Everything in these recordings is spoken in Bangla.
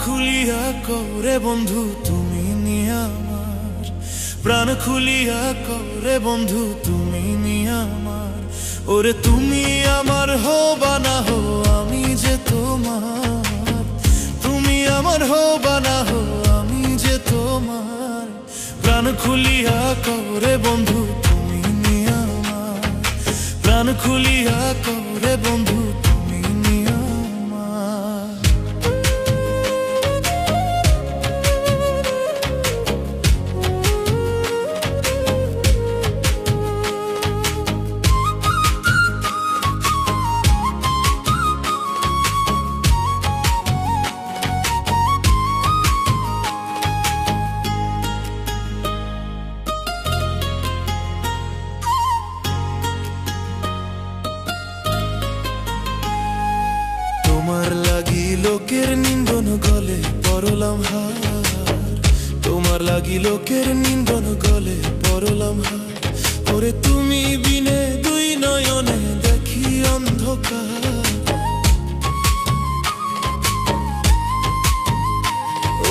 খুলিয়া করে বন্ধু তুমি নিয়ে আমার, প্রাণ খুলিয়া করে বন্ধু তুমি নিয়ে আমার। ওরে তুমি আমার হো বা না হো আমি যে তোমার, তুমি আমার হো বা না হো আমি যে তোমার। প্রাণ খুলিয়া করে বন্ধু তুমি নিয়ে আমার, প্রাণ খুলিয়া করে বন্ধু তুমি নিয়ে আমার। তোমার লাগি লোকের নিন্দন গলে পরলাম হার, তোমার লাগি লোকের নিন্দন গলে পরলাম হার। ওরে তুমি বিনে দুই নয়নে দেখি অন্ধকার,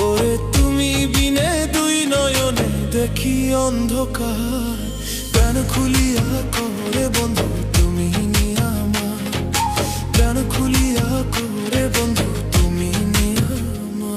ওরে তুমি বিনে দুই নয়নে দেখি অন্ধকার। প্রাণ খুলিয়া করে বন্ধু তুমি নিয়ে আমার, প্রাণ খুলিয়া করে বন্ধু তুমি নিয়ে আমার।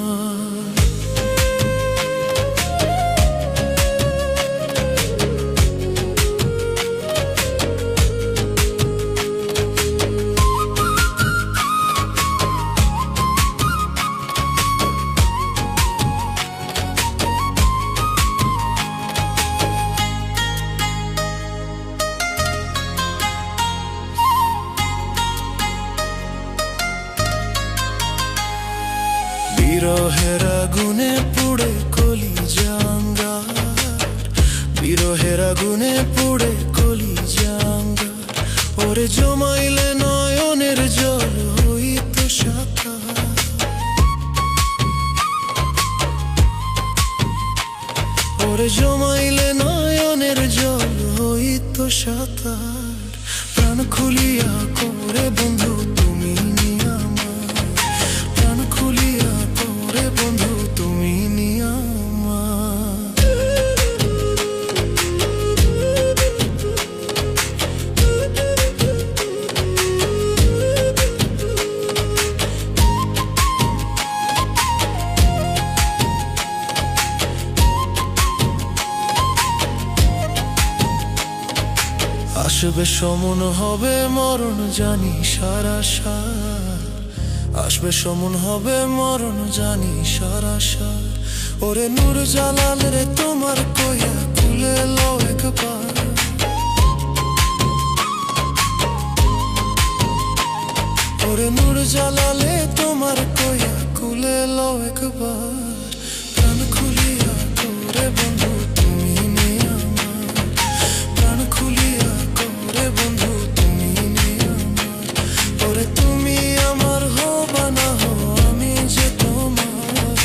বিরহের আগুনে পুড়ে কলিজা আঙ্গার, বিরহের আগুনে পুড়ে কলিজা আঙ্গার। ওরে জমাইলে নয়নের জল হইত সাকার, ওরে জমাইলে নয়নের জল হইত সাঁতার। প্রাণ খুলিয়া করে বন্ধু তুমি নিয়ে আমার, প্রাণ খুলিয়া করে বন্ধু তুমি নিয়ে আমার। আসবে সমন হবে মরণ জানি সারা সার, আসবে সমন হবে মরণ জানি সারা সার। ওরে নূর জালাল রে তোমার কইয়া খুলে লো একবার, ওরে নূর জালালে তোমার কইয়া খুলে লো একবার। প্রাণ খুলিয়া করে বন্ধু তুমি নিয়ে আমার, প্রাণ খুলিয়া করে বন্ধু তুমি নিয়ে আমার। ওরে তুমি আমার হো বা না হো আমি যে তোমার,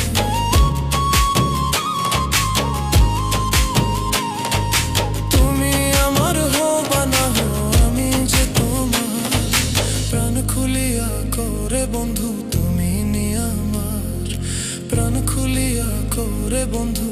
তুমি আমার হো বা না হো আমি যে তোমার। প্রাণ খুলিয়া করে বন্ধু তুমি নিয়ে আমার, প্রাণ খুলিয়া করে বন্ধু